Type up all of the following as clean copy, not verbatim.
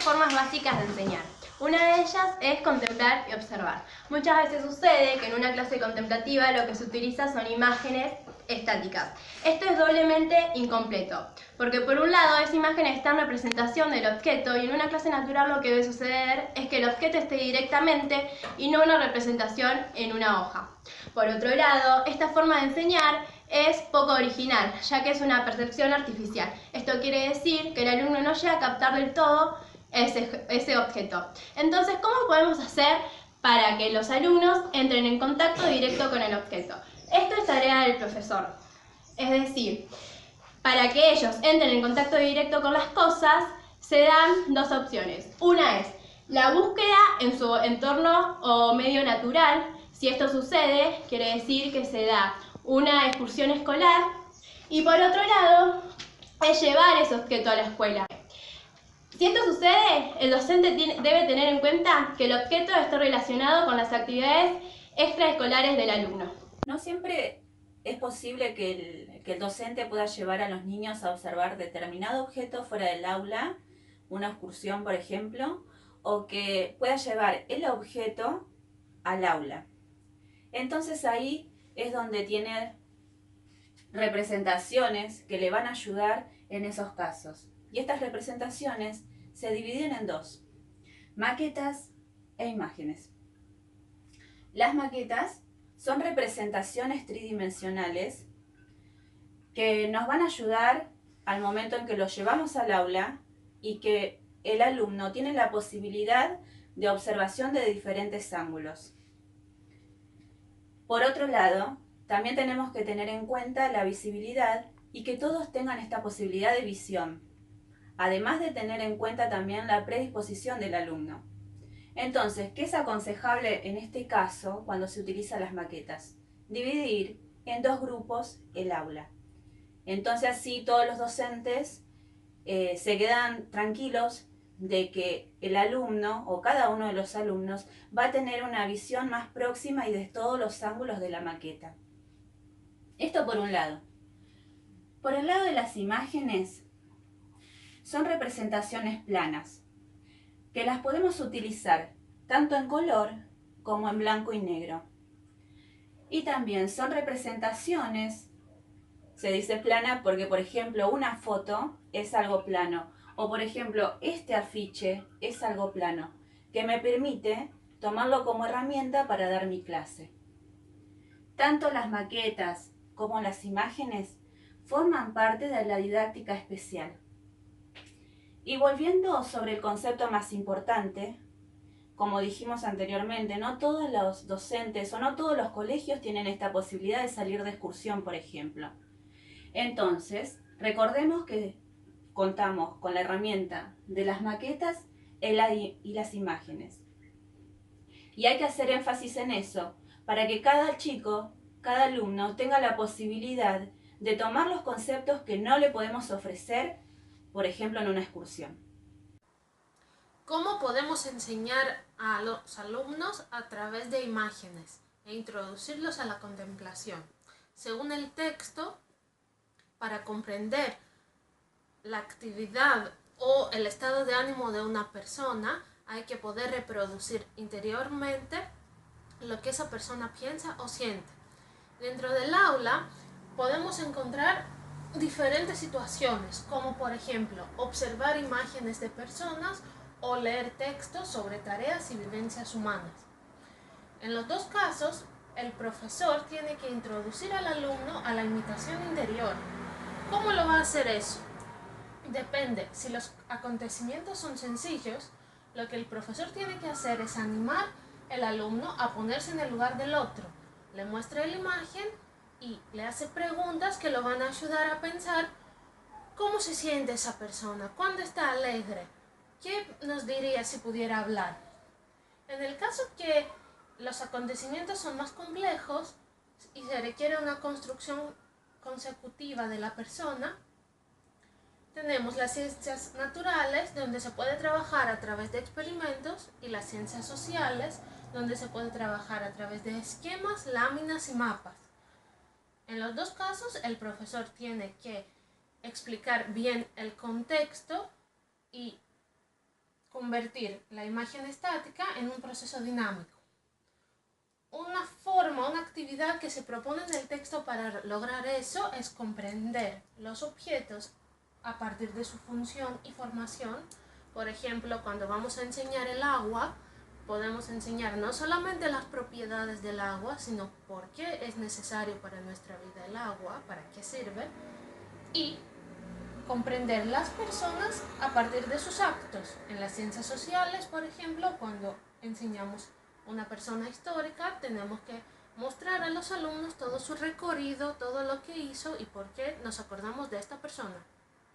formas básicas de enseñar. Una de ellas es contemplar y observar. Muchas veces sucede que en una clase contemplativa lo que se utiliza son imágenes estáticas. Esto es doblemente incompleto, porque por un lado esa imagen está en representación del objeto y en una clase natural lo que debe suceder es que el objeto esté directamente y no una representación en una hoja. Por otro lado, esta forma de enseñar es poco original, ya que es una percepción artificial. Esto quiere decir que el alumno no llega a captar del todo ese objeto. Entonces, ¿cómo podemos hacer para que los alumnos entren en contacto directo con el objeto? Esto es tarea del profesor. Es decir, para que ellos entren en contacto directo con las cosas, se dan dos opciones. Una es la búsqueda en su entorno o medio natural. Si esto sucede, quiere decir que se da una excursión escolar. Y por otro lado, es llevar ese objeto a la escuela. Si esto sucede, el docente debe tener en cuenta que el objeto esté relacionado con las actividades extraescolares del alumno. No siempre es posible que el docente pueda llevar a los niños a observar determinado objeto fuera del aula, una excursión por ejemplo, o que pueda llevar el objeto al aula. Entonces ahí es donde tiene representaciones que le van a ayudar en esos casos. Y estas representaciones se dividen en dos: maquetas e imágenes. Las maquetas son representaciones tridimensionales que nos van a ayudar al momento en que los llevamos al aula y que el alumno tiene la posibilidad de observación de diferentes ángulos. Por otro lado, también tenemos que tener en cuenta la visibilidad y que todos tengan esta posibilidad de visión, además de tener en cuenta también la predisposición del alumno. Entonces, ¿qué es aconsejable en este caso cuando se utilizan las maquetas? Dividir en dos grupos el aula. Entonces así todos los docentes se quedan tranquilos de que el alumno o cada uno de los alumnos va a tener una visión más próxima y de todos los ángulos de la maqueta. Esto por un lado. Por el lado de las imágenes, son representaciones planas, que las podemos utilizar tanto en color como en blanco y negro. Y también son representaciones, se dice plana porque, por ejemplo, una foto es algo plano, o por ejemplo, este afiche es algo plano, que me permite tomarlo como herramienta para dar mi clase. Tanto las maquetas como las imágenes forman parte de la didáctica especial. Y volviendo sobre el concepto más importante, como dijimos anteriormente, no todos los docentes o no todos los colegios tienen esta posibilidad de salir de excursión, por ejemplo. Entonces, recordemos que contamos con la herramienta de las maquetas y las imágenes. Y hay que hacer énfasis en eso, para que cada chico, cada alumno tenga la posibilidad de tomar los conceptos que no le podemos ofrecer, por ejemplo, en una excursión. ¿Cómo podemos enseñar a los alumnos a través de imágenes e introducirlos a la contemplación? Según el texto, para comprender la actividad o el estado de ánimo de una persona, hay que poder reproducir interiormente lo que esa persona piensa o siente. Dentro del aula podemos encontrar diferentes situaciones, como por ejemplo observar imágenes de personas o leer textos sobre tareas y vivencias humanas. En los dos casos, el profesor tiene que introducir al alumno a la imitación interior. ¿Cómo lo va a hacer eso? Depende. Si los acontecimientos son sencillos, lo que el profesor tiene que hacer es animar al alumno a ponerse en el lugar del otro. Le muestra la imagen y le hace preguntas que lo van a ayudar a pensar cómo se siente esa persona, cuándo está alegre, qué nos diría si pudiera hablar. En el caso que los acontecimientos son más complejos y se requiere una construcción consecutiva de la persona, tenemos las ciencias naturales, donde se puede trabajar a través de experimentos, y las ciencias sociales, donde se puede trabajar a través de esquemas, láminas y mapas. En los dos casos, el profesor tiene que explicar bien el contexto y convertir la imagen estática en un proceso dinámico. Una forma, una actividad que se propone en el texto para lograr eso es comprender los objetos a partir de su función y formación. Por ejemplo, cuando vamos a enseñar el agua, podemos enseñar no solamente las propiedades del agua, sino por qué es necesario para nuestra vida el agua, para qué sirve, y comprender las personas a partir de sus actos. En las ciencias sociales, por ejemplo, cuando enseñamos una persona histórica, tenemos que mostrar a los alumnos todo su recorrido, todo lo que hizo y por qué nos acordamos de esta persona.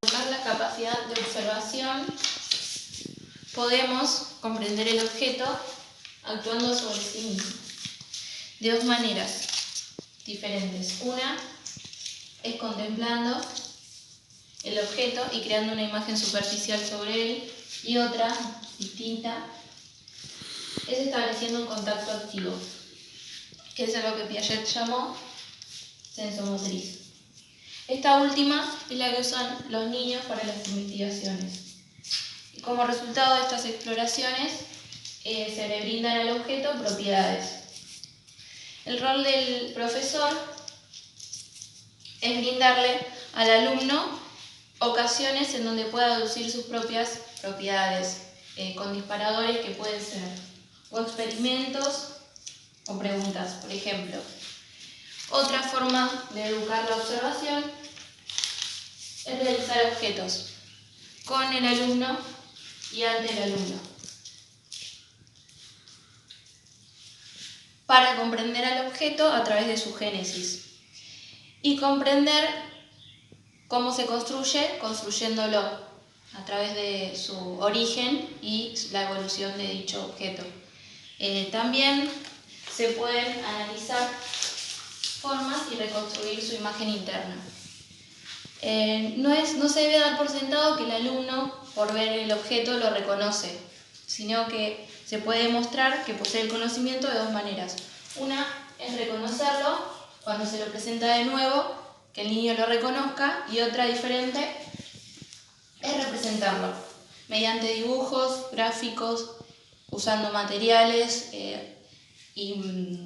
Educar la capacidad de observación, podemos comprender el objeto actuando sobre sí mismo de dos maneras diferentes. Una es contemplando el objeto y creando una imagen superficial sobre él, y otra, distinta, es estableciendo un contacto activo, que es lo que Piaget llamó sensomotriz. Esta última es la que usan los niños para las investigaciones. Y como resultado de estas exploraciones, se le brindan al objeto propiedades. El rol del profesor es brindarle al alumno ocasiones en donde pueda deducir sus propias propiedades, con disparadores que pueden ser o experimentos o preguntas, por ejemplo. Otra forma de educar la observación es realizar objetos con el alumno y ante el alumno, para comprender al objeto a través de su génesis y comprender cómo se construye construyéndolo a través de su origen y la evolución de dicho objeto. También se pueden analizar formas y reconstruir su imagen interna. No se debe dar por sentado que el alumno, por ver el objeto, lo reconoce, sino que se puede demostrar que posee el conocimiento de dos maneras. Una es reconocerlo cuando se lo presenta de nuevo, que el niño lo reconozca, y otra diferente es representarlo mediante dibujos, gráficos, usando materiales y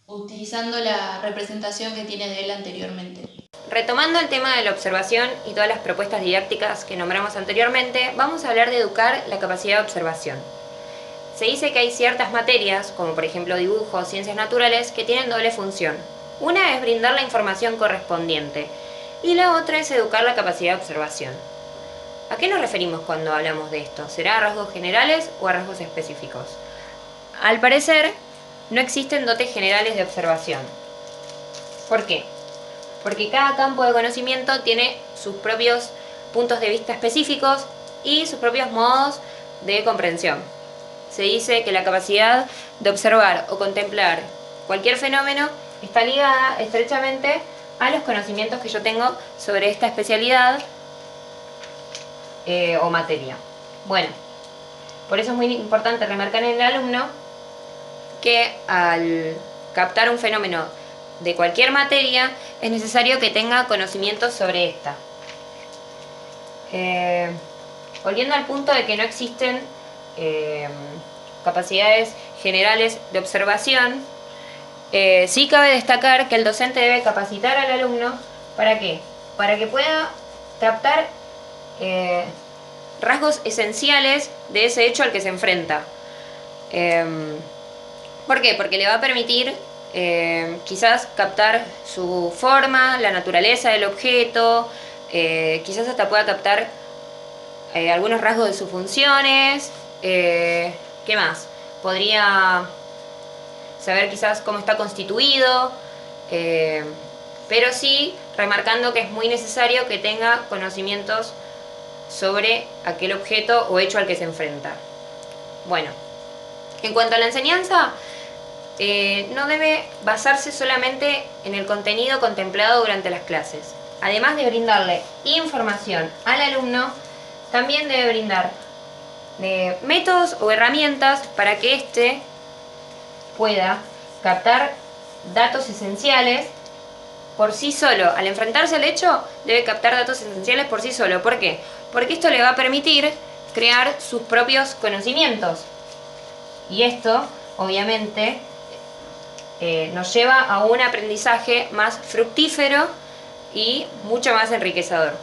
utilizando la representación que tiene de él anteriormente. Retomando el tema de la observación y todas las propuestas didácticas que nombramos anteriormente, vamos a hablar de educar la capacidad de observación. Se dice que hay ciertas materias, como por ejemplo dibujo o ciencias naturales, que tienen doble función. Una es brindar la información correspondiente y la otra es educar la capacidad de observación. ¿A qué nos referimos cuando hablamos de esto? ¿Será a rasgos generales o a rasgos específicos? Al parecer, no existen dotes generales de observación. ¿Por qué? Porque cada campo de conocimiento tiene sus propios puntos de vista específicos y sus propios modos de comprensión. Se dice que la capacidad de observar o contemplar cualquier fenómeno está ligada estrechamente a los conocimientos que yo tengo sobre esta especialidad o materia. Bueno, por eso es muy importante remarcar en el alumno que al captar un fenómeno de cualquier materia es necesario que tenga conocimientos sobre esta. Volviendo al punto de que no existen capacidades generales de observación, sí cabe destacar que el docente debe capacitar al alumno. ¿Para qué? Para que pueda captar rasgos esenciales de ese hecho al que se enfrenta. ¿Por qué? Porque le va a permitir quizás captar su forma, la naturaleza del objeto, quizás hasta pueda captar algunos rasgos de sus funciones. ¿Qué más? Podría saber quizás cómo está constituido, pero sí remarcando que es muy necesario que tenga conocimientos sobre aquel objeto o hecho al que se enfrenta. Bueno, en cuanto a la enseñanza, no debe basarse solamente en el contenido contemplado durante las clases. Además de brindarle información al alumno, también debe brindar métodos o herramientas para que éste pueda captar datos esenciales por sí solo. Al enfrentarse al hecho, debe captar datos esenciales por sí solo. ¿Por qué? Porque esto le va a permitir crear sus propios conocimientos. Y esto, obviamente, nos lleva a un aprendizaje más fructífero y mucho más enriquecedor.